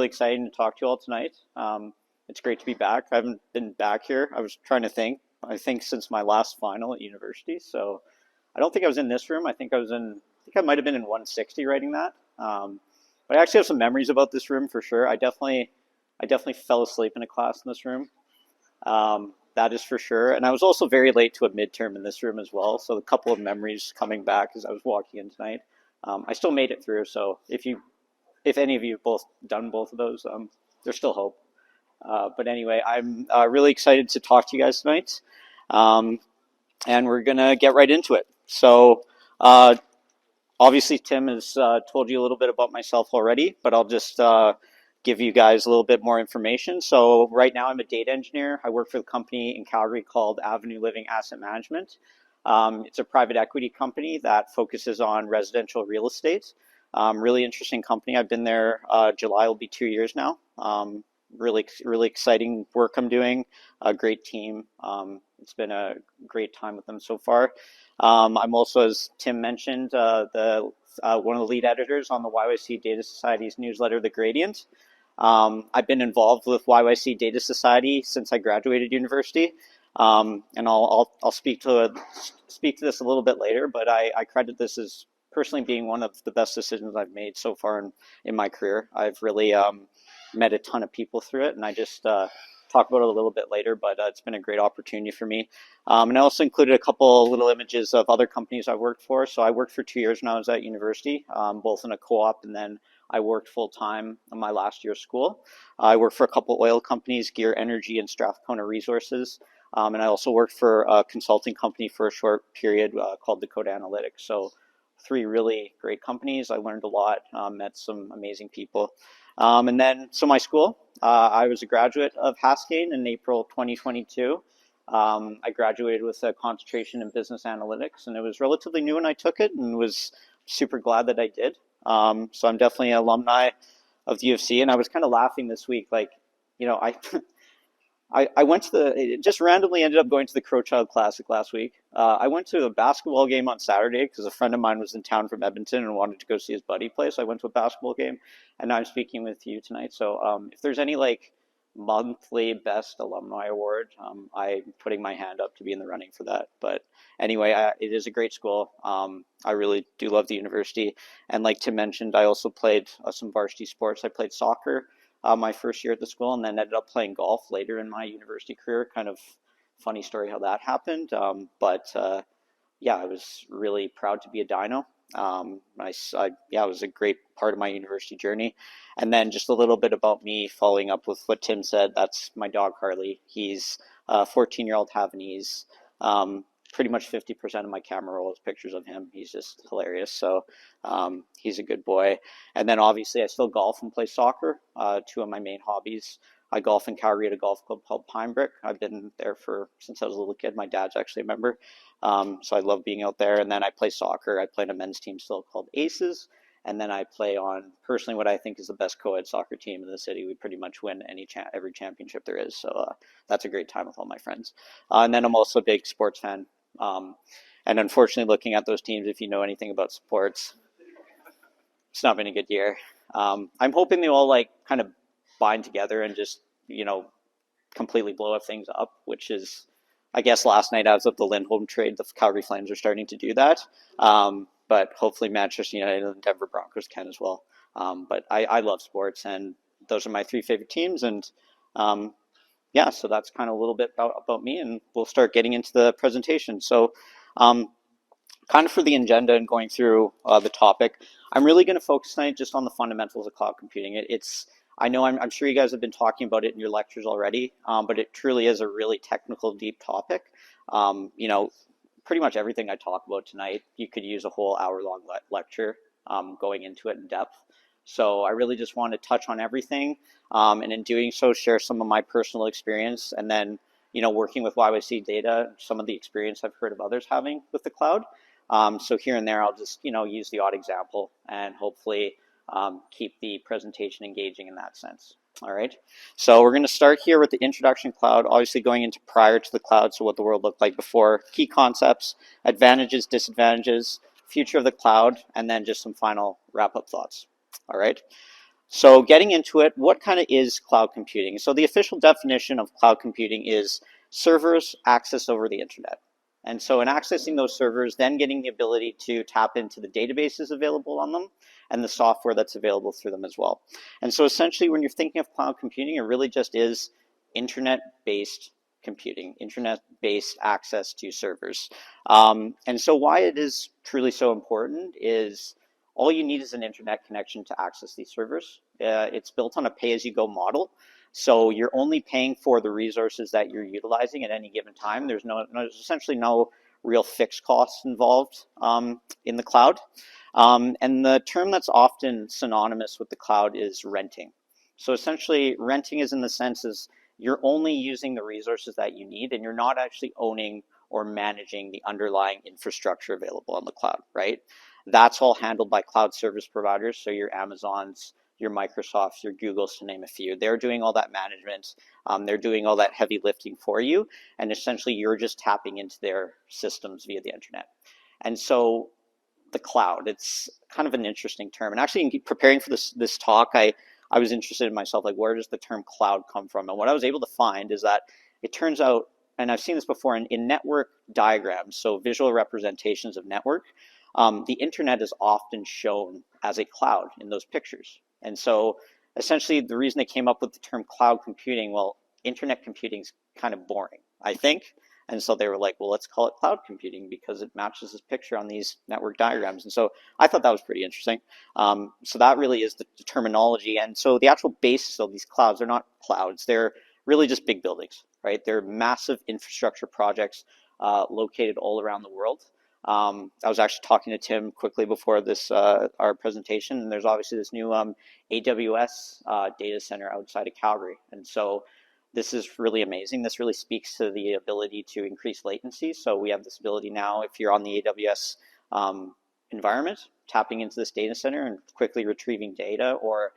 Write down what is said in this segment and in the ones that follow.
really exciting to talk to you all tonight. It's great to be back. I haven't been back here. I was trying to think. I think since my last final at university. So I don't think I was in this room. I think I might have been in 160 writing that. But I actually have some memories about this room for sure. I definitely fell asleep in a class in this room. That is for sure. And I was also very late to a midterm in this room as well. So a couple of memories coming back as I was walking in tonight. I still made it through. So if any of you have both done both of those, there's still hope. But anyway, I'm really excited to talk to you guys tonight. And we're going to get right into it. So obviously Tim has told you a little bit about myself already, but I'll just give you guys a little bit more information. So right now I'm a data engineer. I work for the company in Calgary called Avenue Living Asset Management. It's a private equity company that focuses on residential real estate. Really interesting company. I've been there, July will be 2 years now. Really exciting work I'm doing, a great team. It's been a great time with them so far. I'm also, as Tim mentioned, one of the lead editors on the YYC Data Society's newsletter, The Gradient. I've been involved with YYC Data Society since I graduated university. And I'll speak to this a little bit later, but I credit this as personally being one of the best decisions I've made so far in my career. I've really met a ton of people through it, and I just talk about it a little bit later, but it's been a great opportunity for me. And I also included a couple little images of other companies I worked for. So I worked for 2 years when I was at university, both in a co-op, and then I worked full-time in my last year of school. I worked for a couple oil companies, Gear Energy and Strathcona Resources. And I also worked for a consulting company for a short period called Dakota Analytics. So 3 really great companies. I learned a lot, met some amazing people. And then, so my school, I was a graduate of Haskayne in April 2022. I graduated with a concentration in business analytics, and it was relatively new when I took it, and was super glad that I did. So I'm definitely an alumni of the U of C, and I was kind of laughing this week, like, you know, I went to it just randomly ended up going to the Crowchild Classic last week. I went to a basketball game on Saturday because a friend of mine was in town from Edmonton and wanted to go see his buddy play. So I went to a basketball game, and now I'm speaking with you tonight. So if there's any like monthly best alumni award, I'm putting my hand up to be in the running for that. But anyway, it is a great school. I really do love the university. And like Tim mentioned, I also played some varsity sports. I played soccer my first year at the school, and then ended up playing golf later in my university career. Kind of funny story how that happened. Yeah, I was really proud to be a Dino. Yeah, it was a great part of my university journey. And then just a little bit about me, following up with what Tim said. That's my dog Harley. He's a 14-year-old Havanese. Pretty much 50% of my camera roll is pictures of him. He's just hilarious. So he's a good boy. And then obviously I still golf and play soccer, 2 of my main hobbies. I golf in Calgary at a golf club called Pine Brick. I've been there since I was a little kid. My dad's actually a member. So I love being out there. And then I play soccer. I play on a men's team still called Aces. And then I play on, personally, what I think is the best co-ed soccer team in the city. We pretty much win every championship there is. So that's a great time with all my friends. And then I'm also a big sports fan. And unfortunately, looking at those teams, if you know anything about sports, it's not been a good year. I'm hoping they all like kind of bind together and just, you know, completely blow up things up, which is, I guess last night as of the Lindholm trade, the Calgary Flames are starting to do that. But hopefully Manchester United and Denver Broncos can as well. But I love sports, and those are my 3 favorite teams. And yeah, so that's kind of a little bit about me, and we'll start getting into the presentation. So kind of for the agenda and going through the topic, I'm really going to focus tonight just on the fundamentals of cloud computing. I know I'm sure you guys have been talking about it in your lectures already, but it truly is a really technical, deep topic. You know, pretty much everything I talk about tonight, you could use a whole hour-long lecture going into it in depth. So I really just want to touch on everything, and in doing so, share some of my personal experience, and then, you know, working with YYC Data, some of the experience I've heard of others having with the cloud. So here and there, I'll just, you know, use the odd example and hopefully keep the presentation engaging in that sense. All right, so we're going to start here with the introduction cloud, obviously going into prior to the cloud, so what the world looked like before, key concepts, advantages, disadvantages, future of the cloud, and then just some final wrap-up thoughts. All right, So getting into it, what kind of is cloud computing? So the official definition of cloud computing is servers access over the internet. And so in accessing those servers, then getting the ability to tap into the databases available on them and the software that's available through them as well. And so essentially when you're thinking of cloud computing, it really just is internet-based computing, internet-based access to servers. And so why it is truly so important is all you need is an internet connection to access these servers. It's built on a pay-as-you-go model. So you're only paying for the resources that you're utilizing at any given time. There's essentially no real fixed costs involved in the cloud. And the term that's often synonymous with the cloud is renting. So essentially renting is in the sense is you're only using the resources that you need and you're not actually owning or managing the underlying infrastructure available on the cloud, right? That's all handled by cloud service providers. So your Amazons, your Microsofts, your Googles, to name a few. They're doing all that management. They're doing all that heavy lifting for you. And essentially you're just tapping into their systems via the internet. And so the cloud, it's kind of an interesting term. And actually in preparing for this talk, I was interested in myself, like where does the term cloud come from? And what I was able to find is that it turns out, and I've seen this before in network diagrams, so visual representations of network, the internet is often shown as a cloud in those pictures. And so essentially the reason they came up with the term cloud computing, well, internet computing is kind of boring, I think. And so they were like, well, let's call it cloud computing because it matches this picture on these network diagrams. And so I thought that was pretty interesting. So that really is the terminology. And so the actual basis of these clouds are not clouds. They're really just big buildings, right? They're massive infrastructure projects located all around the world. I was actually talking to Tim quickly before this our presentation, and there's obviously this new AWS data center outside of Calgary. And so this is really amazing. This really speaks to the ability to increase latency. So we have this ability now, if you're on the AWS environment, tapping into this data center and quickly retrieving data or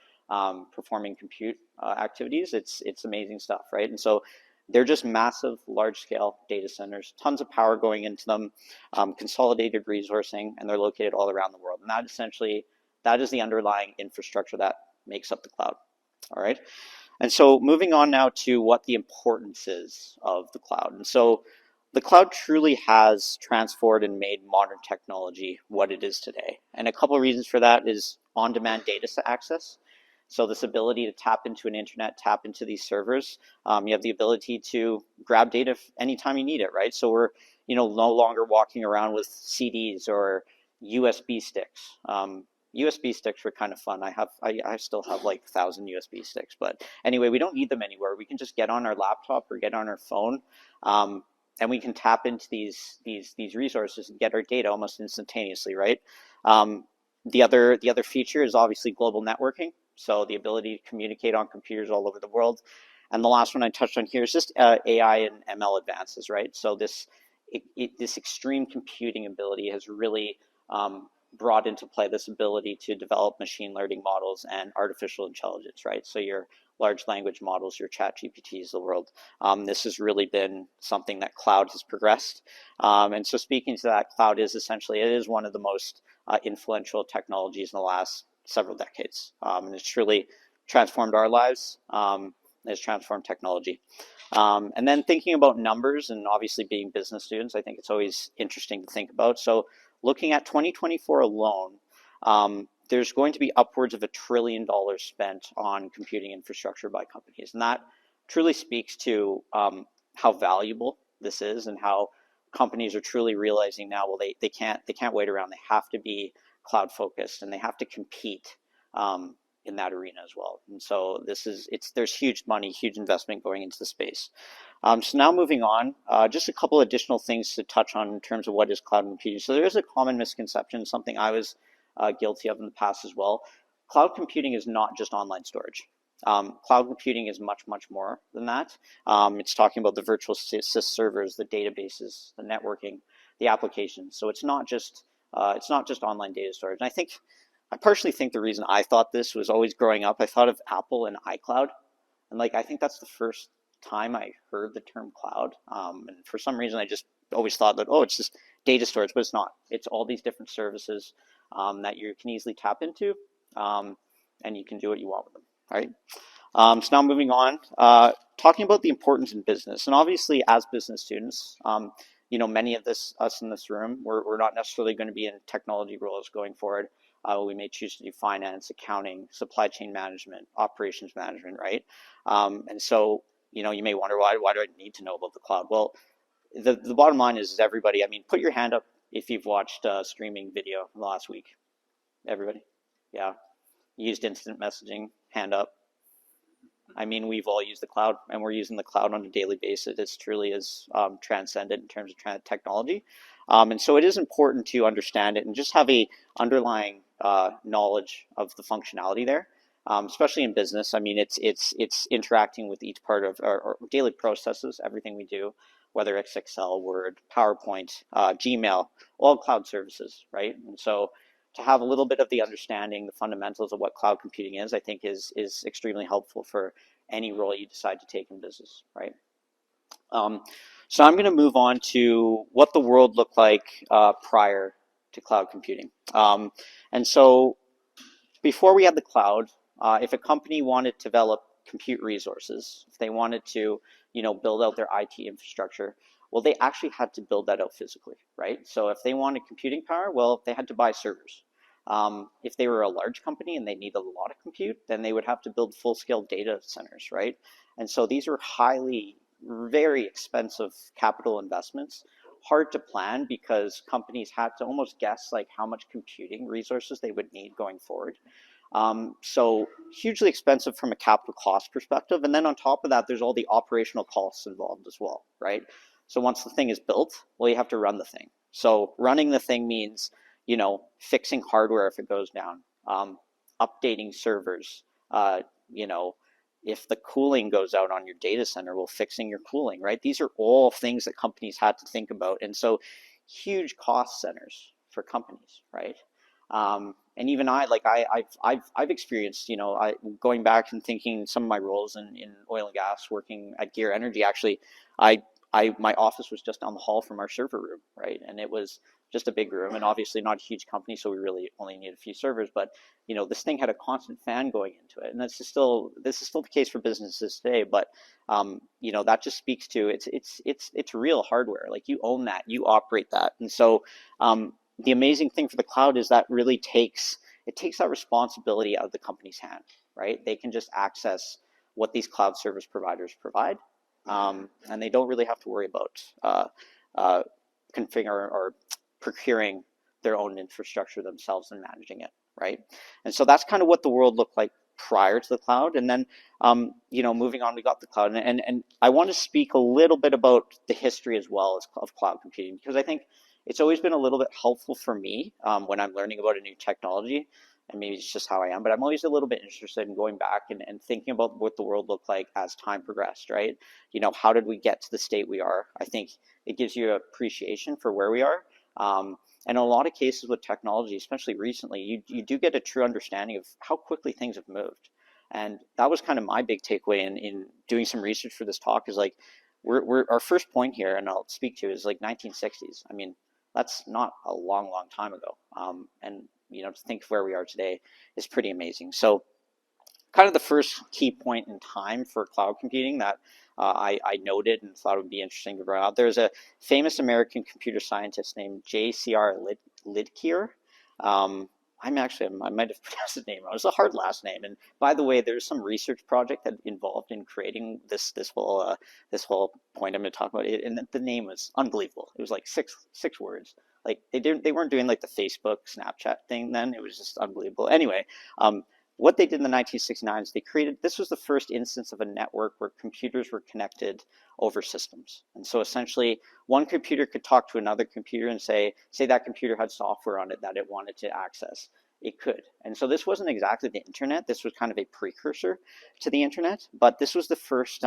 performing compute activities. It's amazing stuff, right? And so they're just massive, large-scale data centers, tons of power going into them, consolidated resourcing, and they're located all around the world. And that essentially, that is the underlying infrastructure that makes up the cloud, all right? And so moving on now to what the importance is of the cloud. And so the cloud truly has transformed and made modern technology what it is today. And a couple of reasons for that is on-demand data access. So this ability to tap into an internet, tap into these servers, you have the ability to grab data anytime you need it, right? So we're no longer walking around with CDs or USB sticks. USB sticks were kind of fun. I still have like 1,000 USB sticks, but anyway, we don't need them anywhere. We can just get on our laptop or get on our phone, and we can tap into these resources and get our data almost instantaneously, right? The other feature is obviously global networking, so the ability to communicate on computers all over the world. And the last one I touched on here is just AI and ML advances, right? So this extreme computing ability has really brought into play this ability to develop machine learning models and artificial intelligence, right? So your large language models, your chat GPTs of the world. This has really been something that cloud has progressed. And so speaking to that, cloud is essentially, it is one of the most influential technologies in the last several decades. And it's truly transformed our lives. It's transformed technology. And then thinking about numbers and obviously being business students, I think it's always interesting to think about. So looking at 2024 alone, there's going to be upwards of $1 trillion spent on computing infrastructure by companies. And that truly speaks to how valuable this is and how companies are truly realizing now, well, they can't wait around. They have to be cloud focused and they have to compete in that arena as well. And so there's huge money, huge investment going into the space. So now moving on, just a couple additional things to touch on in terms of what is cloud computing. So there is a common misconception, something I was guilty of in the past as well. Cloud computing is not just online storage. Cloud computing is much, much more than that. It's talking about the virtual SIS servers, the databases, the networking, the applications. So it's not just online data storage. And I personally think the reason I thought this was always growing up, I thought of Apple and iCloud. And I think that's the first time I heard the term cloud. And for some reason, I just always thought that, oh, it's just data storage, but it's not. It's all these different services that you can easily tap into. and you can do what you want with them, right? So now moving on, talking about the importance in business, and obviously as business students, many of us in this room, we're not necessarily going to be in technology roles going forward. We may choose to do finance, accounting, supply chain management, operations management, right? And so, you may wonder, why do I need to know about the cloud? Well, the bottom line is everybody, put your hand up if you've watched a streaming video last week. Everybody? Yeah. Used instant messaging, hand up. We've all used the cloud, and we're using the cloud on a daily basis. It truly is transcendent in terms of technology. And so it is important to understand it and just have a underlying knowledge of the functionality there, especially in business. It's interacting with each part of our daily processes, everything we do, whether it's Excel, Word, PowerPoint, Gmail, all cloud services, right? And so to have a little bit of the understanding, the fundamentals of what cloud computing is, I think is extremely helpful for any role you decide to take in business, right? So I'm going to move on to what the world looked like prior to cloud computing. And so before we had the cloud, if a company wanted to develop compute resources, if they wanted to, build out their IT infrastructure, well, they actually had to build that out physically, right? So if they wanted computing power, well, they had to buy servers. If they were a large company and they needed a lot of compute, then they would have to build full-scale data centers, right? And so these are very expensive capital investments, hard to plan because companies had to almost guess like how much computing resources they would need going forward. So hugely expensive from a capital cost perspective. And then on top of that, there's all the operational costs involved as well, right? So once the thing is built, well, you have to run the thing. So running the thing means, fixing hardware if it goes down, updating servers, if the cooling goes out on your data center, well, fixing your cooling, right? These are all things that companies had to think about. And so huge cost centers for companies, right? And even I've experienced, going back and thinking some of my roles in oil and gas, working at Gear Energy, actually, my office was just down the hall from our server room, right? And it was just a big room, and obviously not a huge company, so we really only need a few servers. But this thing had a constant fan going into it, and this is still the case for businesses today. But that just speaks to it's real hardware. Like, you own that, you operate that, and so the amazing thing for the cloud is that really takes that responsibility out of the company's hand, right? They can just access what these cloud service providers provide, and they don't really have to worry about configuring or procuring their own infrastructure themselves and managing it, right? And so that's kind of what the world looked like prior to the cloud. And then, moving on, we got the cloud. And I want to speak a little bit about the history as well of cloud computing, because I think it's always been a little bit helpful for me when I'm learning about a new technology. And maybe it's just how I am, but I'm always a little bit interested in going back and thinking about what the world looked like as time progressed, right? How did we get to the state we are? I think it gives you appreciation for where we are. And in a lot of cases with technology, especially recently, you do get a true understanding of how quickly things have moved. And that was kind of my big takeaway in doing some research for this talk, is like, we're our first point here, and I'll speak to, is like 1960s. That's not a long time ago. And to think of where we are today is pretty amazing. So kind of the first key point in time for cloud computing that I noted and thought would be interesting to bring out. There's a famous American computer scientist named J.C.R. Lidkier. I might have pronounced his name wrong. It's a hard last name. And by the way, there's some research project that involved in creating this whole point I'm going to talk about. And the name was unbelievable. It was like six words. Like they weren't doing like the Facebook, Snapchat thing then. It was just unbelievable. Anyway, what they did in the 1969 is this was the first instance of a network where computers were connected over systems. And so essentially, one computer could talk to another computer and say that computer had software on it that it wanted to access. It could. And so this wasn't exactly the internet. This was kind of a precursor to the internet, but this was the first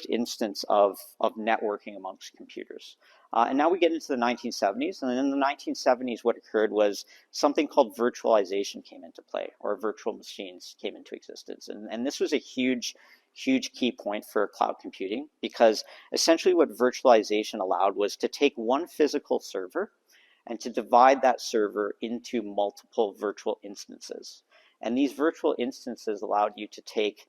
instance of networking amongst computers. And now we get into the 1970s, and in the 1970s, what occurred was something called virtualization came into play, or virtual machines came into existence. And this was a huge key point for cloud computing, because essentially what virtualization allowed was to take one physical server and to divide that server into multiple virtual instances. And these virtual instances allowed you to take,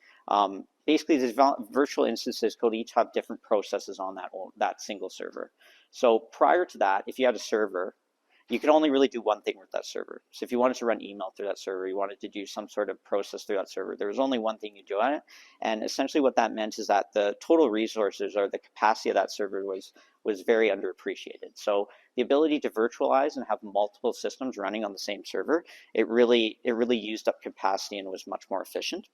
basically these virtual instances could each have different processes on that single server. So prior to that, if you had a server, you could only really do one thing with that server. So if you wanted to run email through that server, you wanted to do some sort of process through that server, there was only one thing you do on it. And essentially what that meant is that the total resources or the capacity of that server was very underappreciated. So the ability to virtualize and have multiple systems running on the same server, it really used up capacity and was much more efficient.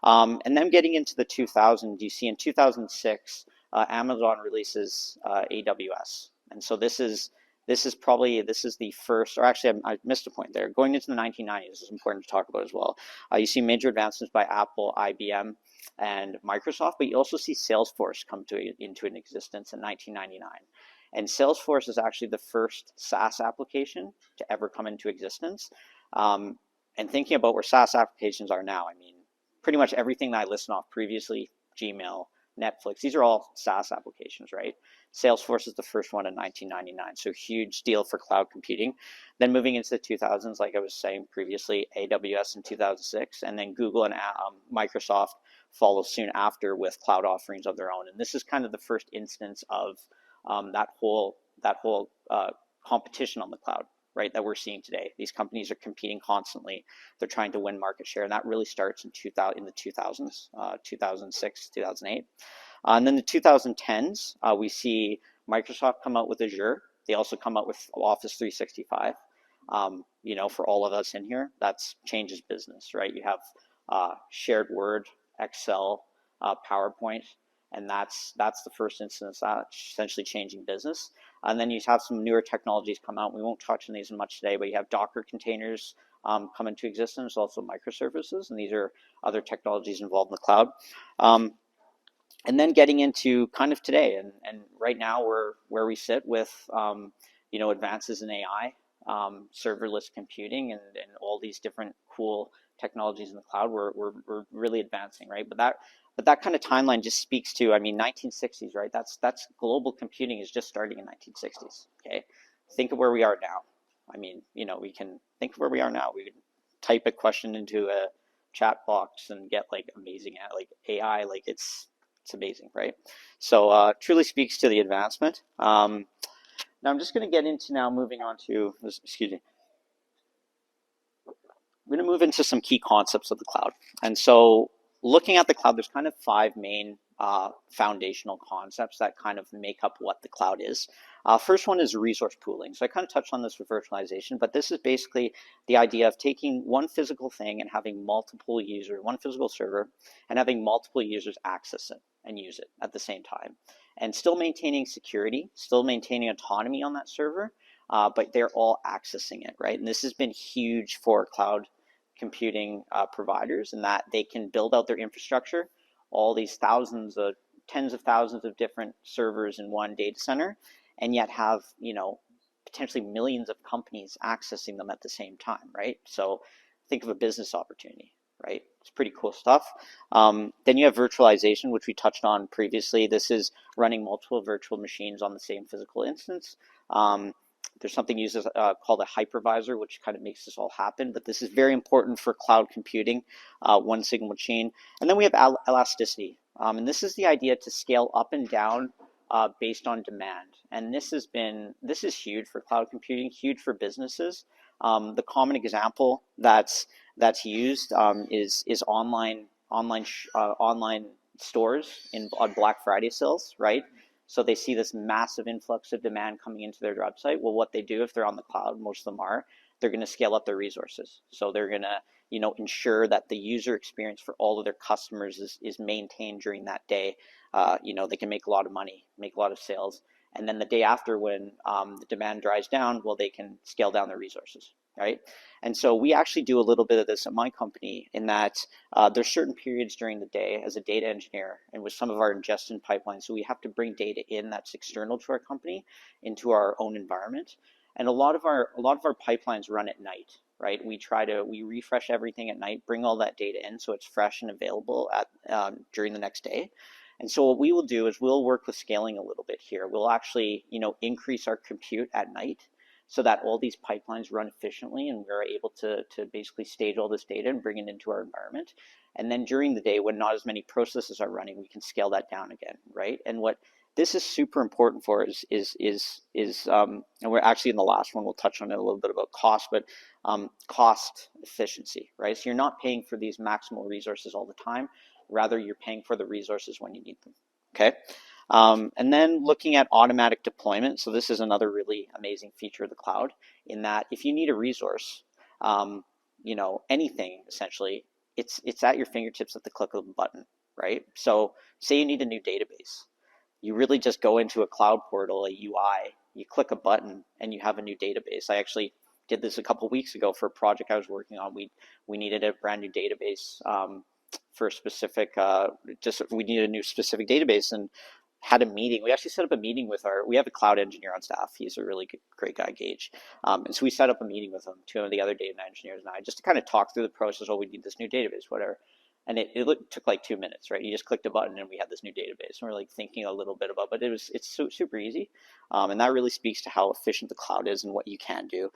And then getting into the 2000s, you see in 2006, Amazon releases AWS. And so this is the first, or actually I missed a point there. Going into the 1990s is important to talk about as well. You see major advancements by Apple, IBM, and Microsoft, but you also see Salesforce come into an existence in 1999. And Salesforce is actually the first SaaS application to ever come into existence. And thinking about where SaaS applications are now, I mean, pretty much everything that I listed off previously, Gmail, Netflix, these are all SaaS applications, right? Salesforce is the first one in 1999, so huge deal for cloud computing. Then moving into the 2000s, like I was saying previously, AWS in 2006, and then Google and Microsoft follow soon after with cloud offerings of their own. And this is kind of the first instance of that whole competition on the cloud, right, that we're seeing today. These companies are competing constantly. They're trying to win market share, and that really starts in the 2000s, 2006, 2008. And then the 2010s, we see Microsoft come out with Azure. They also come out with Office 365. You know, for all of us in here, that's changes business, right? You have shared Word, Excel, PowerPoint, and that's the first instance that's essentially changing business. And then you have some newer technologies come out. We won't touch on these much today, but you have Docker containers come into existence, also microservices, and these are other technologies involved in the cloud. And then getting into kind of today, and right now we're where we sit with you know, advances in AI, serverless computing, and all these different cool technologies in the cloud. We're really advancing, right? But that kind of timeline just speaks to, I mean, 1960s, right? That's global computing is just starting in 1960s. Okay, think of where we are now. I mean, you know, we can think of where we are now. We can type a question into a chat box and get like amazing like AI, like it's amazing, right? So truly speaks to the advancement. Now I'm just going to get into moving on to, excuse me. We're going to move into some key concepts of the cloud. And so looking at the cloud, there's kind of 5 main foundational concepts that kind of make up what the cloud is. First one is resource pooling. So I kind of touched on this with virtualization, but this is basically the idea of taking one physical thing and having multiple users, one physical server, and having multiple users access it and use it at the same time. And still maintaining security, still maintaining autonomy on that server, but they're all accessing it, right? And this has been huge for cloud computing providers, in that they can build out their infrastructure, all these tens of thousands of different servers in one data center, and yet have, you know, potentially millions of companies accessing them at the same time, right? So think of a business opportunity, right? It's pretty cool stuff. Then you have virtualization, which we touched on previously. This is running multiple virtual machines on the same physical instance. There's something used called a hypervisor, which kind of makes this all happen. But this is very important for cloud computing, one single machine. And then we have elasticity. And this is the idea to scale up and down based on demand. And this is huge for cloud computing, huge for businesses. The common example that's used is online stores on Black Friday sales, right? So they see this massive influx of demand coming into their website. Well, what they do if they're on the cloud, most of them are, they're going to scale up their resources. So they're going to, you know, ensure that the user experience for all of their customers is maintained during that day. You know, they can make a lot of money, make a lot of sales. And then the day after, when the demand dries down, well, they can scale down their resources, right? And so we actually do a little bit of this at my company, in that there's certain periods during the day as a data engineer and with some of our ingestion pipelines. So we have to bring data in that's external to our company into our own environment. And a lot of our pipelines run at night, right? We refresh everything at night, bring all that data in so it's fresh and available during the next day. And so what we will do is we'll work with scaling a little bit here. We'll actually, you know, increase our compute at night so that all these pipelines run efficiently and we're able to basically stage all this data and bring it into our environment. And then during the day, when not as many processes are running, we can scale that down again, right? And what this is super important for and we're actually in the last one, we'll touch on it a little bit about cost, but cost efficiency, right? So you're not paying for these maximal resources all the time. Rather, you're paying for the resources when you need them, okay? And then looking at automatic deployment. So this is another really amazing feature of the cloud in that if you need a resource, anything essentially, it's at your fingertips at the click of a button, right? So say you need a new database. You really just go into a cloud portal, a UI, you click a button, and you have a new database. I actually did this a couple weeks ago for a project I was working on. We needed a brand new database for a specific, we needed a new specific database and had a meeting. We actually set up a meeting with we have a cloud engineer on staff. He's a really great guy, Gage. And so we set up a meeting with him, two of the other data engineers and I, just to kind of talk through the process. Oh, we need this new database, whatever. And it took like 2 minutes, right? You just clicked a button and we had this new database. And we're like thinking a little bit about, but it's super easy. And that really speaks to how efficient the cloud is and what you can do.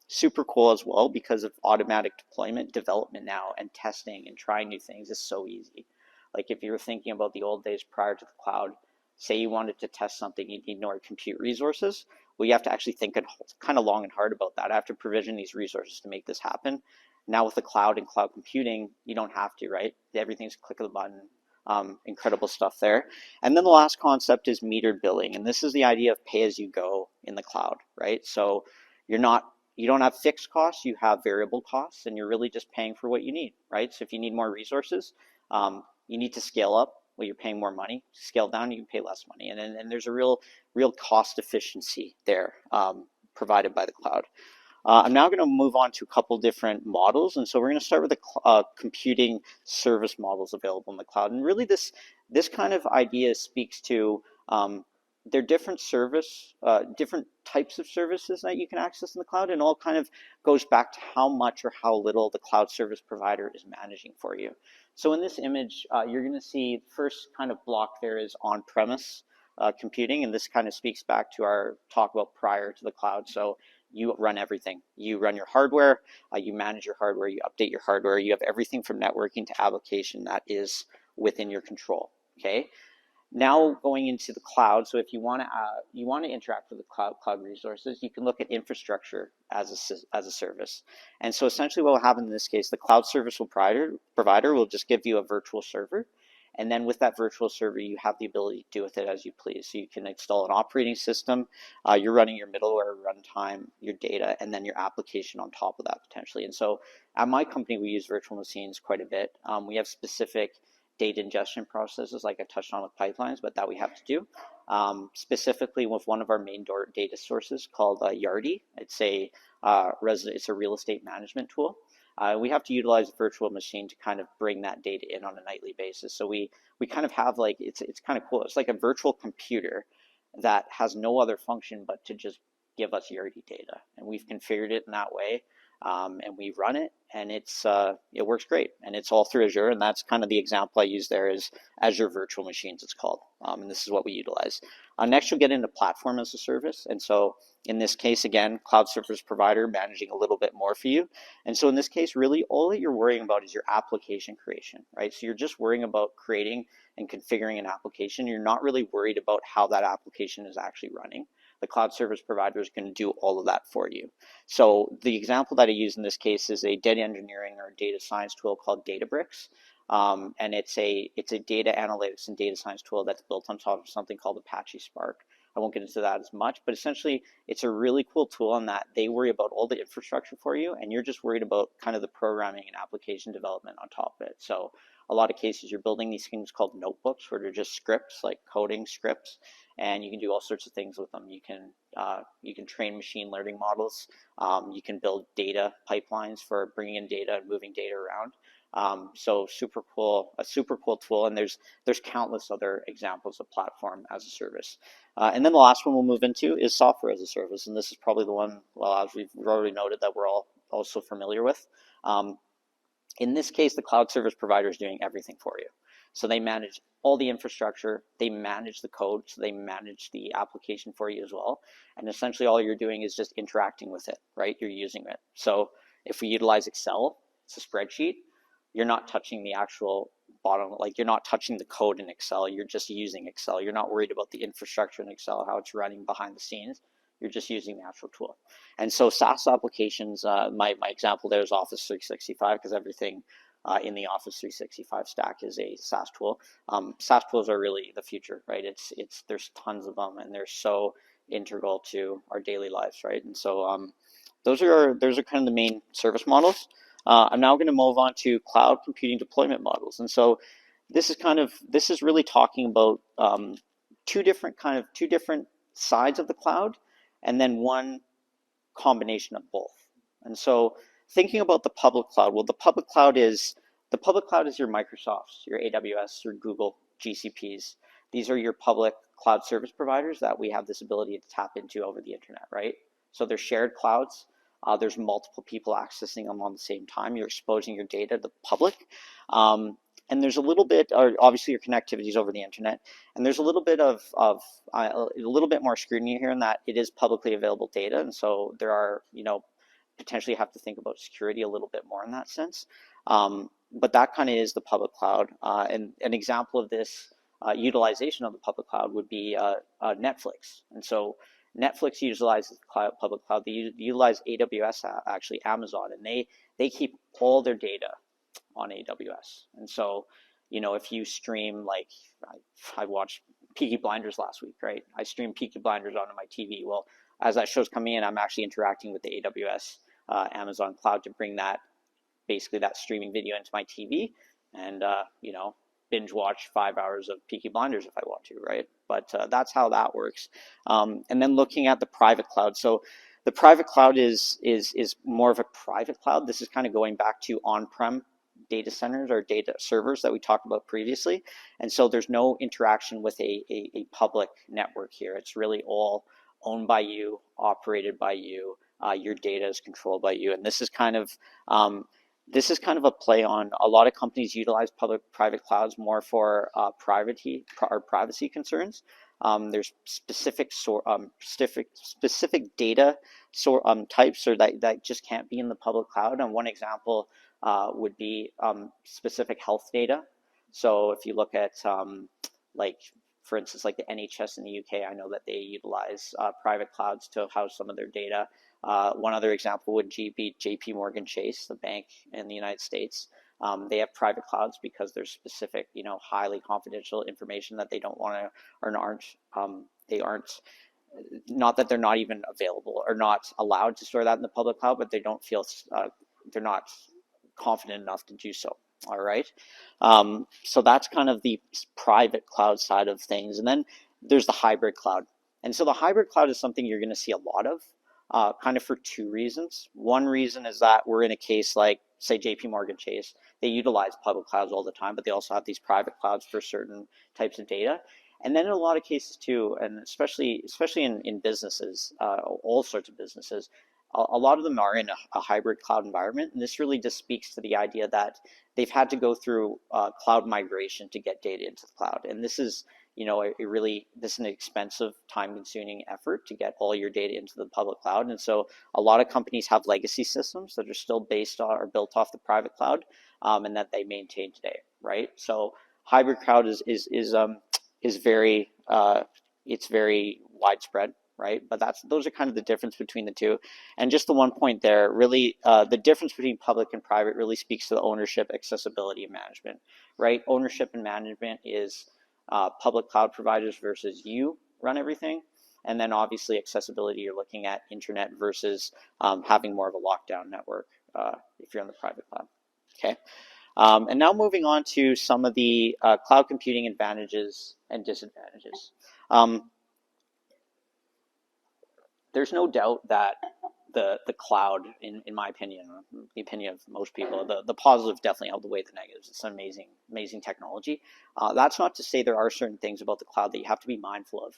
Super cool as well because of automatic deployment, development now, and testing and trying new things is so easy. Like if you were thinking about the old days prior to the cloud, say you wanted to test something, you need more compute resources. Well, you have to actually think kind of long and hard about that. I have to provision these resources to make this happen. Now with the cloud and cloud computing, you don't have to, right? Everything's a click of the button. Incredible stuff there. And then the last concept is metered billing. And this is the idea of pay as you go in the cloud, right? So you don't have fixed costs, you have variable costs, and you're really just paying for what you need, right? So if you need more resources, you need to scale up. Well, you're paying more money. Scale down, you can pay less money. And there's a real cost efficiency there provided by the cloud. I'm now going to move on to a couple different models. And so we're going to start with the computing service models available in the cloud. And really this kind of idea speaks to there are different types of services that you can access in the cloud, and all kind of goes back to how much or how little the cloud service provider is managing for you. So in this image, you're going to see the first kind of block there is on-premise computing, and this kind of speaks back to our talk about prior to the cloud. So you run everything. You run your hardware, you manage your hardware, you update your hardware, you have everything from networking to application that is within your control, okay? Now going into the cloud, so if you want to interact with the cloud resources, you can look at infrastructure as a service. And so essentially what will happen in this case, the cloud service provider will just give you a virtual server. And then with that virtual server, you have the ability to do with it as you please. So you can install an operating system, you're running your middleware runtime, your data, and then your application on top of that potentially. And so at my company, we use virtual machines quite a bit. We have specific data ingestion processes like I touched on with pipelines, but that we have to do. Specifically with one of our main data sources called Yardi. It's a real estate management tool. We have to utilize a virtual machine to kind of bring that data in on a nightly basis. So we kind of have like, it's kind of cool. It's like a virtual computer that has no other function but to just give us Yardi data. And we've configured it in that way. And we run it, and it works great, and it's all through Azure, and that's kind of the example I use there is Azure Virtual Machines, it's called, and this is what we utilize. Next, you'll get into platform as a service, and so in this case, again, cloud service provider managing a little bit more for you, and so in this case, really all that you're worrying about is your application creation, right? So you're just worrying about creating and configuring an application. You're not really worried about how that application is actually running. The cloud service provider is going to do all of that for you. So the example that I use in this case is a data engineering or data science tool called Databricks. And it's a data analytics and data science tool that's built on top of something called Apache Spark. I won't get into that as much, but essentially it's a really cool tool in that they worry about all the infrastructure for you, and you're just worried about kind of the programming and application development on top of it. So a lot of cases you're building these things called notebooks where they're just scripts, like coding scripts, and you can do all sorts of things with them. You can train machine learning models. You can build data pipelines for bringing in data and moving data around. So a super cool tool, and there's countless other examples of platform as a service. And then the last one we'll move into is software as a service, and this is probably the one, well, as we've already noted, that we're all also familiar with. In this case, the cloud service provider is doing everything for you. So they manage all the infrastructure, they manage the code, so they manage the application for you as well. And essentially all you're doing is just interacting with it, right? You're using it. So if we utilize Excel, it's a spreadsheet, you're not touching the actual bottom, like you're not touching the code in Excel, you're just using Excel. You're not worried about the infrastructure in Excel, how it's running behind the scenes. You're just using the actual tool. And so SaaS applications, my example there is Office 365, because everything in the Office 365 stack is a SaaS tool. SaaS tools are really the future, right? There's tons of them, and they're so integral to our daily lives, right? And so those are kind of the main service models. I'm now going to move on to cloud computing deployment models, and so this is really talking about two different sides of the cloud, and then one combination of both. And so thinking about the public cloud, well, the public cloud is your Microsofts, your AWS, your Google, GCPs. These are your public cloud service providers that we have this ability to tap into over the internet, right? So they're shared clouds. There's multiple people accessing them on the same time. You're exposing your data to the public. And there's a little bit, obviously your connectivity is over the internet, and there's a little bit of a little bit more scrutiny here in that it is publicly available data, and so there are, potentially have to think about security a little bit more in that sense. But that kind of is the public cloud. And an example of this utilization of the public cloud would be Netflix. And so Netflix utilizes the public cloud. They utilize AWS, actually Amazon, and they keep all their data on AWS. And so, if you stream, like I watched Peaky Blinders last week, right? I streamed Peaky Blinders onto my TV. Well, as that show's coming in, I'm actually interacting with the AWS Amazon cloud to bring that streaming video into my TV and, binge watch 5 hours of Peaky Blinders if I want to, right? But that's how that works. And then looking at the private cloud. So the private cloud is more of a private cloud. This is kind of going back to on-prem data centers or data servers that we talked about previously. And so there's no interaction with a public network here. It's really all owned by you, operated by you. Your data is controlled by you. And this is kind of a play on a lot of companies utilize public-private clouds more for privacy concerns. There's specific data types or that just can't be in the public cloud. And one example would be specific health data. So if you look at for instance, like the NHS in the UK, I know that they utilize private clouds to house some of their data. One other example would be JP Chase, the bank in the United States. They have private clouds because there's specific, highly confidential information that they don't want to or aren't, not that they're not even available or not allowed to store that in the public cloud, but they don't feel, they're not confident enough to do so. All right. So that's kind of the private cloud side of things. And then there's the hybrid cloud. And so the hybrid cloud is something you're going to see a lot of, kind of for two reasons. One reason is that we're in a case like, say, JP Chase. They utilize public clouds all the time, but they also have these private clouds for certain types of data. And then in a lot of cases too, and especially in businesses, all sorts of businesses, a lot of them are in a hybrid cloud environment. And this really just speaks to the idea that they've had to go through cloud migration to get data into the cloud. And this is, this is an expensive, time-consuming effort to get all your data into the public cloud. And so a lot of companies have legacy systems that are still based on or built off the private cloud, and that they maintain today, right? So hybrid cloud is very it's very widespread, right? But those are kind of the difference between the two. And just the one point there, really, the difference between public and private really speaks to the ownership, accessibility, and management, right? Ownership and management is public cloud providers versus you run everything. And then obviously accessibility, you're looking at internet versus having more of a lockdown network if you're on the private cloud, okay? And now moving on to some of the cloud computing advantages and disadvantages. There's no doubt that the cloud, in my opinion, the opinion of most people, the positives definitely outweigh the negatives. It's an amazing technology. That's not to say there are certain things about the cloud that you have to be mindful of.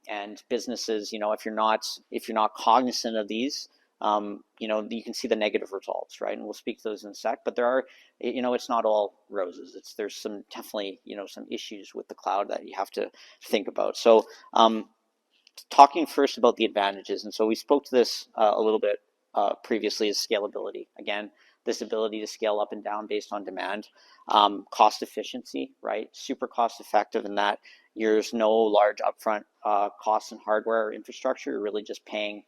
And businesses, if you're not cognizant of these, you can see the negative results, right? And we'll speak to those in a sec. But there are, it's not all roses. There's some definitely, some issues with the cloud that you have to think about. So talking first about the advantages, and so we spoke to this a little bit previously, is scalability. Again, this ability to scale up and down based on demand. Cost efficiency, right? Super cost effective in that there's no large upfront costs in hardware or infrastructure. You're really just paying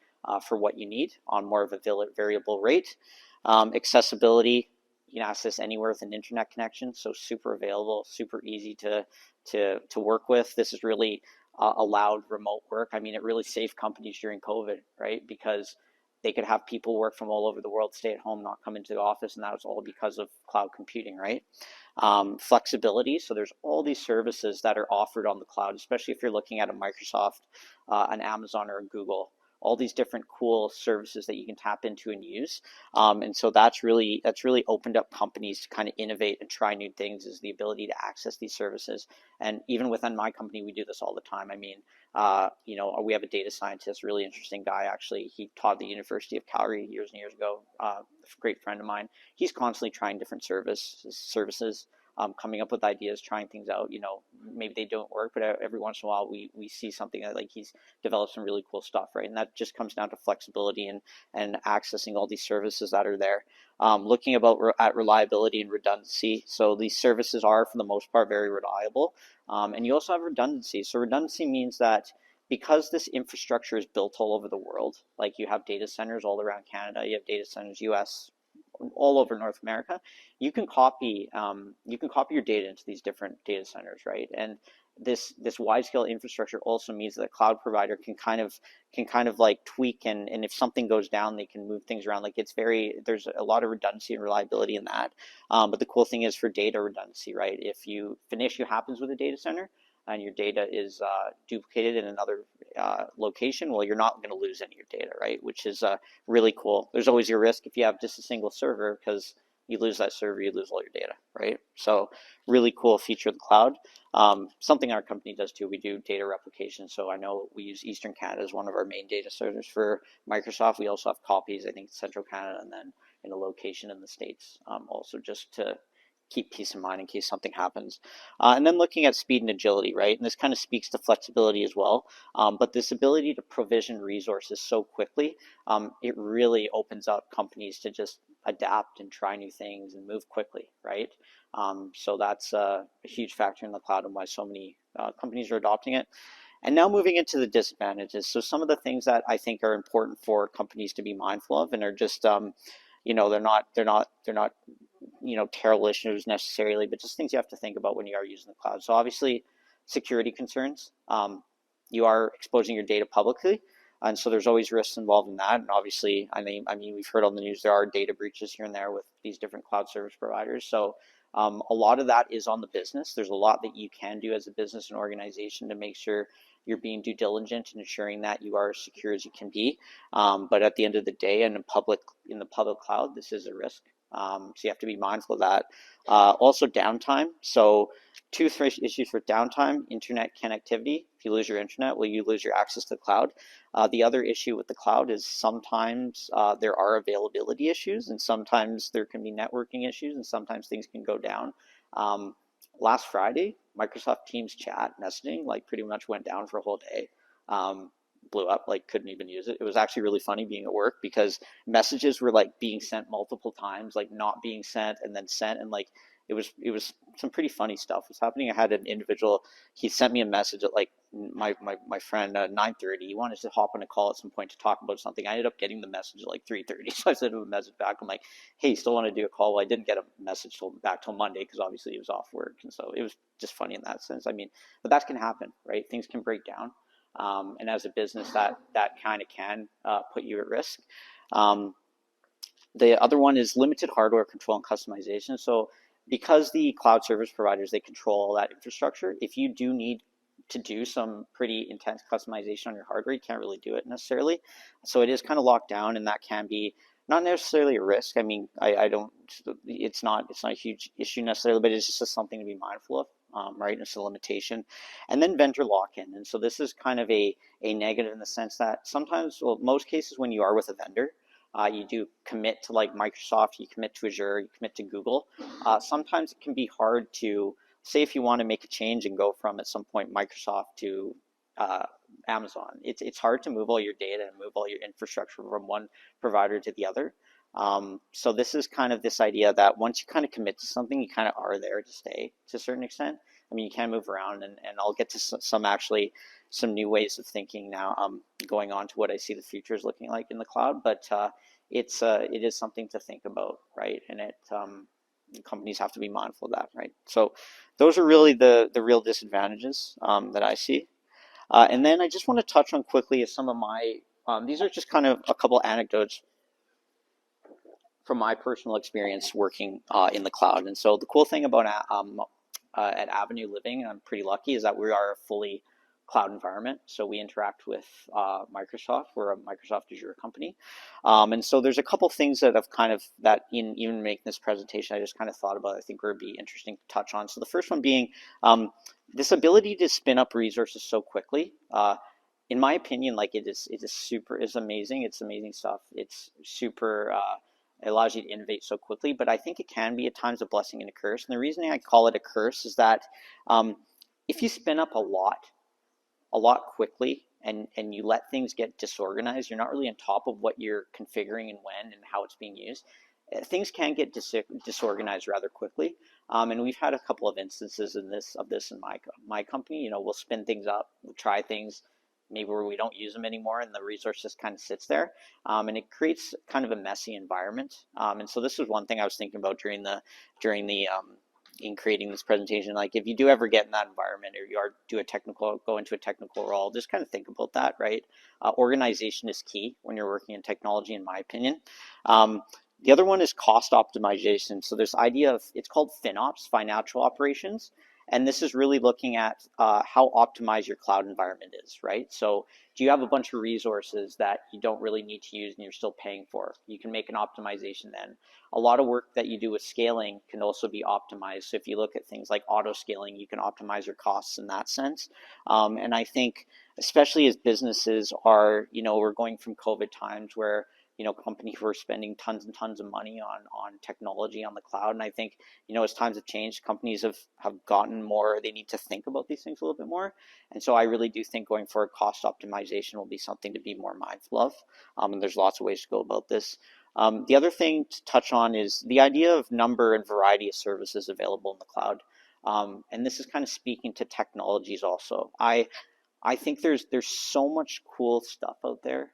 for what you need on more of a variable rate. Accessibility, you can access anywhere with an internet connection, so super available, super easy to work with. This is really allowed remote work. I mean, it really saved companies during COVID, right? Because they could have people work from all over the world, stay at home, not come into the office, and that was all because of cloud computing, right? Flexibility, so there's all these services that are offered on the cloud, especially if you're looking at a Microsoft, an Amazon, or a Google. All these different cool services that you can tap into and use, and so that's really opened up companies to kind of innovate and try new things, is the ability to access these services. And even within my company, we do this all the time. I mean, we have a data scientist, really interesting guy actually. He taught at the University of Calgary years and years ago. A great friend of mine. He's constantly trying different services. Coming up with ideas, trying things out. Maybe they don't work, but every once in a while we see something that, like, he's developed some really cool stuff, right? And that just comes down to flexibility and accessing all these services that are there. Looking at reliability and redundancy. So these services are, for the most part, very reliable. And you also have redundancy. So redundancy means that because this infrastructure is built all over the world, like you have data centers all around Canada, you have data centers US, all over North America, you can copy your data into these different data centers, right? And this wide scale infrastructure also means that a cloud provider can kind of like tweak, and if something goes down, they can move things around. Like, there's a lot of redundancy and reliability in that. But the cool thing is for data redundancy, right? If an issue happens with a data center and your data is duplicated in another location, well, you're not going to lose any of your data, right? Which is really cool. There's always your risk if you have just a single server, because you lose that server, you lose all your data, right? So really cool feature of the cloud. Something our company does too, we do data replication. So I know we use Eastern Canada as one of our main data centers for Microsoft. We also have copies, I think, Central Canada, and then in a location in the States, also just to keep peace in mind in case something happens. And then looking at speed and agility, right? And this kind of speaks to flexibility as well. But this ability to provision resources so quickly, it really opens up companies to just adapt and try new things and move quickly, right? So that's a huge factor in the cloud and why so many companies are adopting it. And now moving into the disadvantages. So some of the things that I think are important for companies to be mindful of, and are just, they're not terrible issues necessarily, but just things you have to think about when you are using the cloud. So obviously, security concerns. You are exposing your data publicly, and so there's always risks involved in that. And obviously, I mean, we've heard on the news there are data breaches here and there with these different cloud service providers. So a lot of that is on the business. There's a lot that you can do as a business and organization to make sure you're being due diligent and ensuring that you are as secure as you can be. But at the end of the day, in the public cloud, this is a risk. So you have to be mindful of that. Also downtime. So two issues for downtime: internet connectivity. If you lose your internet, well, you lose your access to the cloud. The other issue with the cloud is sometimes there are availability issues, and sometimes there can be networking issues, and sometimes things can go down. Last Friday, Microsoft Teams chat messaging pretty much went down for a whole day. Blew up, couldn't even use it. It was actually really funny being at work because messages were being sent multiple times, not being sent and then sent, and it was some pretty funny stuff was happening. I had an individual, he sent me a message at my friend 9:30. He wanted to hop on a call at some point to talk about something. I ended up getting the message at 3:30, so I sent him a message back. I'm like, hey, you still want to do a call? Well, I didn't get a message back till Monday because obviously he was off work, and so it was just funny in that sense. I mean, but that can happen, right? Things can break down. And as a business, that kind of can put you at risk. The other one is limited hardware control and customization. So because the cloud service providers, they control all that infrastructure, if you do need to do some pretty intense customization on your hardware, you can't really do it necessarily. So it is kind of locked down, and that can be not necessarily a risk. I mean, it's not a huge issue necessarily, but it's just something to be mindful of. Right, it's a limitation. And then vendor lock-in. And so this is kind of a negative in the sense that sometimes, well, most cases when you are with a vendor, you do commit to like Microsoft, you commit to Azure, you commit to Google. Sometimes it can be hard to say if you want to make a change and go from at some point Microsoft to Amazon. It's hard to move all your data and move all your infrastructure from one provider to the other. So this is kind of this idea that once you kind of commit to something, you kind of are there to stay to a certain extent. I mean, you can move around, and I'll get to some new ways of thinking now, going on to what I see the future is looking like in the cloud. But it is something to think about, right? And companies have to be mindful of that, right? So those are really the real disadvantages that I see. And then I just want to touch on quickly some of my, these are just kind of a couple anecdotes from my personal experience working in the cloud. And so the cool thing about at Avenue Living, I'm pretty lucky, is that we are a fully cloud environment. So we interact with Microsoft. We're a Microsoft Azure company. And so there's a couple things that have kind of, that in even making this presentation, I just kind of thought about, I think would be interesting to touch on. So the first one being this ability to spin up resources so quickly. In my opinion, like it's amazing. It's amazing stuff. It's super, it allows you to innovate so quickly, but I think it can be at times a blessing and a curse. And the reason I call it a curse is that if you spin up a lot quickly and you let things get disorganized, you're not really on top of what you're configuring and when and how it's being used. Things can get disorganized rather quickly. And we've had a couple of instances of this in my company. You know, we'll spin things up, we'll try things, maybe where we don't use them anymore and the resource just kind of sits there, and it creates kind of a messy environment. And so this was one thing I was thinking about during in creating this presentation. Like if you do ever get in that environment, or you go into a technical role, just kind of think about that, right? Organization is key when you're working in technology, in my opinion. The other one is cost optimization. So this idea of, it's called FinOps, financial operations. And this is really looking at how optimized your cloud environment is, right? So do you have a bunch of resources that you don't really need to use and you're still paying for? You can make an optimization then. A lot of work that you do with scaling can also be optimized. So if you look at things like auto scaling, you can optimize your costs in that sense. And I think, especially as businesses are, we're going from COVID times where companies were spending tons and tons of money on technology on the cloud. And I think, as times have changed, companies have gotten more, they need to think about these things a little bit more. And so I really do think going forward, cost optimization will be something to be more mindful of. And there's lots of ways to go about this. The other thing to touch on is the idea of number and variety of services available in the cloud. And this is kind of speaking to technologies also. I think there's so much cool stuff out there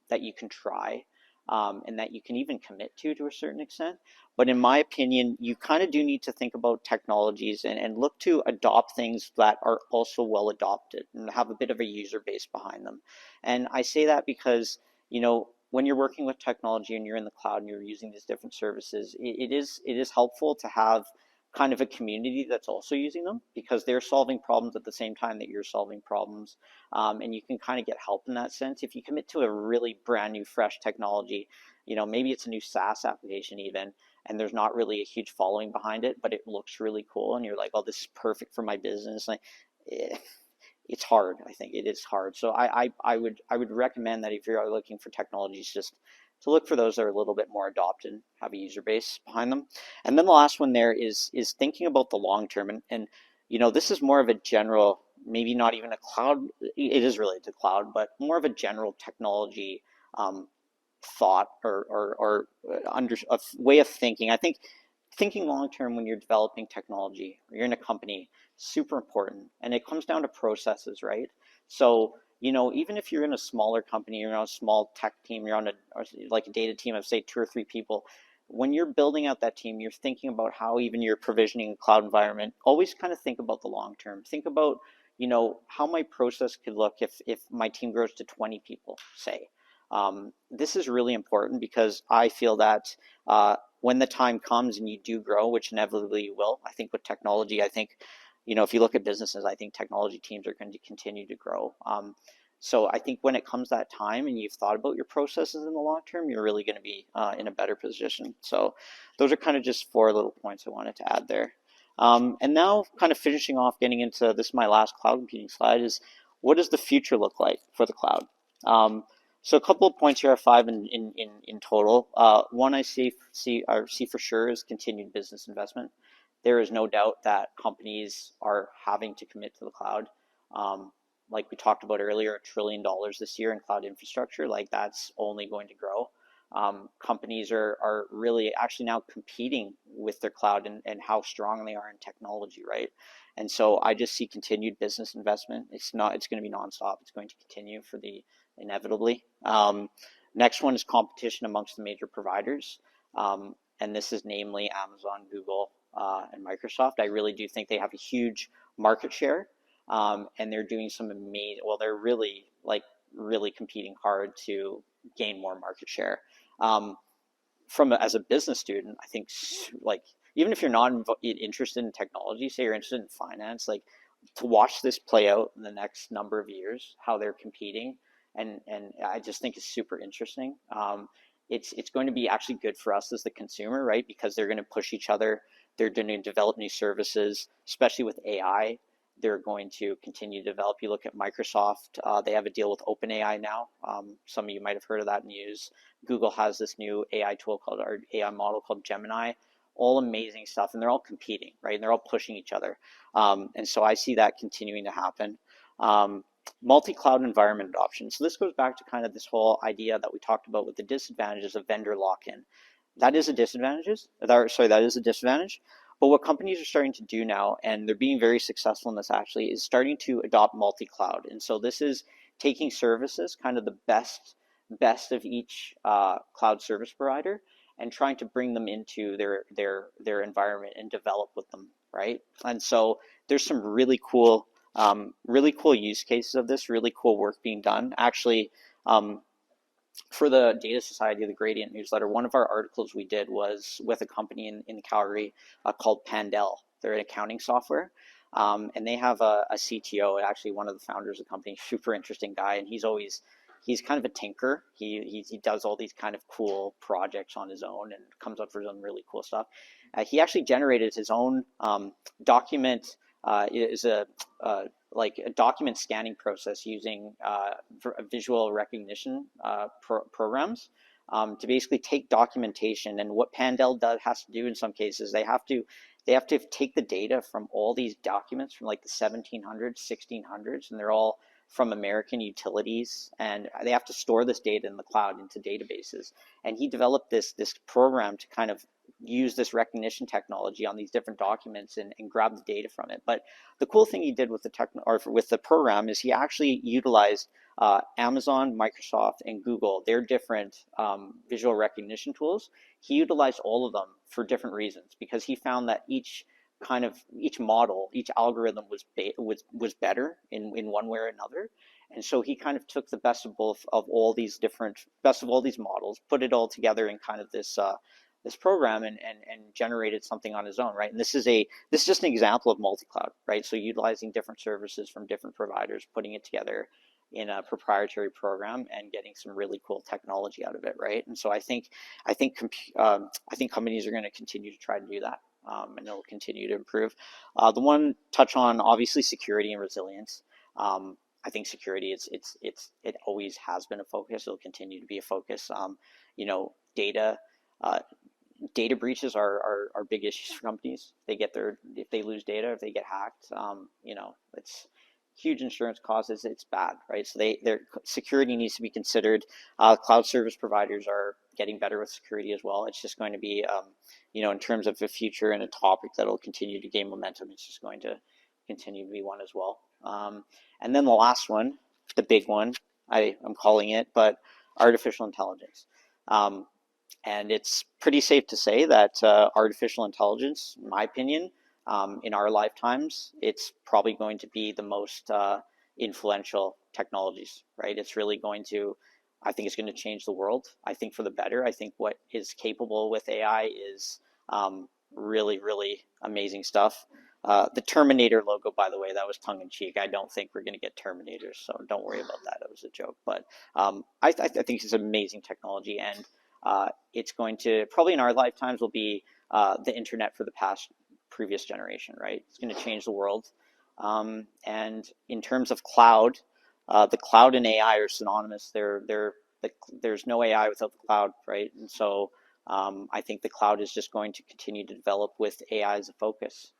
that you can try and that you can even commit to a certain extent. But in my opinion, you kind of do need to think about technologies and look to adopt things that are also well adopted and have a bit of a user base behind them. And I say that because, when you're working with technology and you're in the cloud and you're using these different services, it is helpful to have kind of a community that's also using them, because they're solving problems at the same time that you're solving problems. And you can kind of get help in that sense. If you commit to a really brand new, fresh technology, maybe it's a new SaaS application even, and there's not really a huge following behind it, but it looks really cool. And you're like, oh, this is perfect for my business. Like, it's hard. I think it is hard. So I would recommend that if you're looking for technologies, just to look for those that are a little bit more adopted, have a user base behind them. And then the last one there is thinking about the long term. And this is more of a general, maybe not even a cloud, it is related to cloud, but more of a general technology thought or a way of thinking. I think thinking long term when you're developing technology, or you're in a company, super important. And it comes down to processes, right? So even if you're in a smaller company, you're on a small tech team, you're on a data team of say 2 or 3 people, when you're building out that team, you're thinking about how even you're provisioning a cloud environment. Always kind of think about the long term. Think about, how my process could look if my team grows to 20 people, say. This is really important because I feel that when the time comes and you do grow, which inevitably you will, I think with technology, I think, if you look at businesses, I think technology teams are going to continue to grow. So I think when it comes that time and you've thought about your processes in the long term, you're really going to be in a better position. So those are kind of just 4 little points I wanted to add there. And now kind of finishing off, getting into this, my last cloud computing slide, is what does the future look like for the cloud? So a couple of points here are five in total. One I see for sure is continued business investment. There is no doubt that companies are having to commit to the cloud. Um, like we talked about earlier, $1 trillion this year in cloud infrastructure, like that's only going to grow. Companies are really actually now competing with their cloud and how strong they are in technology, right? And so I just see continued business investment. It's going to be nonstop. It's going to continue for the inevitably. Next one is competition amongst the major providers. And this is namely Amazon, Google, and Microsoft. I really do think they have a huge market share, and they're doing some amazing, well, they're really competing hard to gain more market share. As a business student, I think like even if you're not interested in technology, say you're interested in finance, like to watch this play out in the next number of years, how they're competing, and I just think it's super interesting. It's going to be actually good for us as the consumer, right? Because they're going to push each other. They're going to develop new services, especially with AI. They're going to continue to develop. You look at Microsoft, they have a deal with OpenAI now. Some of you might have heard of that news. Google has this new AI tool called, or AI model called Gemini. All amazing stuff, and they're all competing, right? And they're all pushing each other. And so I see that continuing to happen. Multi-cloud environment adoption. So this goes back to kind of this whole idea that we talked about with the disadvantages of vendor lock-in. That is a disadvantage. That is a disadvantage. But what companies are starting to do now, and they're being very successful in this actually, is starting to adopt multi-cloud. And so this is taking services, kind of the best of each cloud service provider, and trying to bring them into their environment and develop with them, right? And so there's some really cool use cases of this, really cool work being done. Actually, for the Data Society, the Gradient newsletter, one of our articles we did was with a company in Calgary called Pandel. They're an accounting software, and they have a CTO, actually one of the founders of the company, super interesting guy, and he's kind of a tinker. He does all these kind of cool projects on his own and comes up with some really cool stuff. He actually generated his own document. Is like a document scanning process using visual recognition programs to basically take documentation. And what Pandel has to do in some cases, they have to take the data from all these documents from like the 1700s, 1600s, and they're all from American utilities, and they have to store this data in the cloud into databases. And he developed this program to kind of use this recognition technology on these different documents and grab the data from it. But the cool thing he did with the program is he actually utilized Amazon, Microsoft, and Google, their different visual recognition tools. He utilized all of them for different reasons because he found that each model, each algorithm was better in one way or another. And so he kind of took the best of all these models, put it all together in kind of this program and generated something on his own, right? And this is just an example of multi-cloud, right? So utilizing different services from different providers, putting it together in a proprietary program and getting some really cool technology out of it, right? And so I think companies are going to continue to try to do that, and it'll continue to improve. The one touch on obviously security and resilience. I think security it always has been a focus. It'll continue to be a focus. Data breaches are big issues for companies. If they lose data, if they get hacked, it's huge insurance costs. It's bad, right? So their security needs to be considered. Cloud service providers are getting better with security as well. It's just going to be, in terms of the future and a topic that'll continue to gain momentum. It's just going to continue to be one as well. And then the last one, the big one, I'm calling it, but artificial intelligence. And it's pretty safe to say that artificial intelligence, in my opinion, in our lifetimes, it's probably going to be the most influential technologies, right? It's really I think it's going to change the world. I think for the better. I think what is capable with AI is really, really amazing stuff. The Terminator logo, by the way, that was tongue-in-cheek. I don't think we're going to get Terminators, so don't worry about that. It was a joke. But I think it's amazing technology, and it's going to, probably in our lifetimes, will be the internet for the previous generation, right? It's going to change the world. And in terms of cloud, the cloud and AI are synonymous. They're there's no AI without the cloud, right? And so I think the cloud is just going to continue to develop with AI as a focus.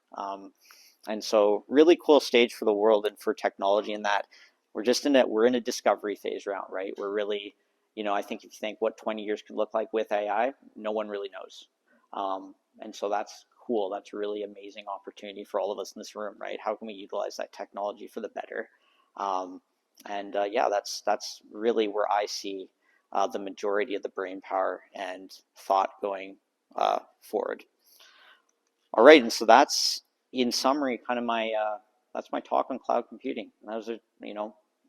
And so really cool stage for the world and for technology in that we're in a discovery phase round, right? We're really, I think if you think what 20 years could look like with AI, no one really knows. And so that's cool. That's a really amazing opportunity for all of us in this room, right? How can we utilize that technology for the better? Yeah, that's really where I see the majority of the brain power and thought going forward. All right, and so that's in summary kind of that's my talk on cloud computing. And that was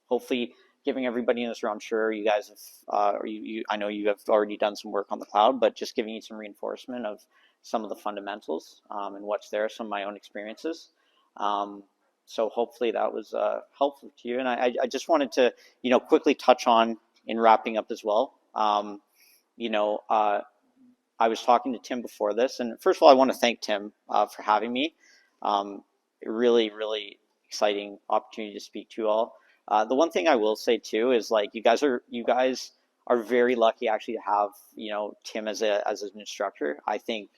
hopefully giving everybody in this room. I'm sure you guys have, I know you have already done some work on the cloud, but just giving you some reinforcement of some of the fundamentals and what's there, some of my own experiences. So hopefully that was helpful to you. And I just wanted to, quickly touch on in wrapping up as well. I was talking to Tim before this, and first of all, I want to thank Tim for having me. Really, really exciting opportunity to speak to you all. The one thing I will say too is like you guys are very lucky actually to have Tim as an instructor. I think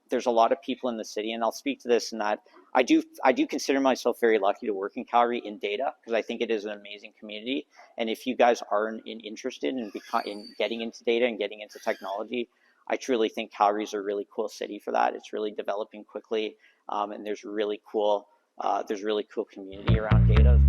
there's a lot of people in the city, and I'll speak to this in that I do consider myself very lucky to work in Calgary in data because I think it is an amazing community. And if you guys are interested in getting into data and getting into technology, I truly think Calgary is a really cool city for that. It's really developing quickly, and there's really cool community around data.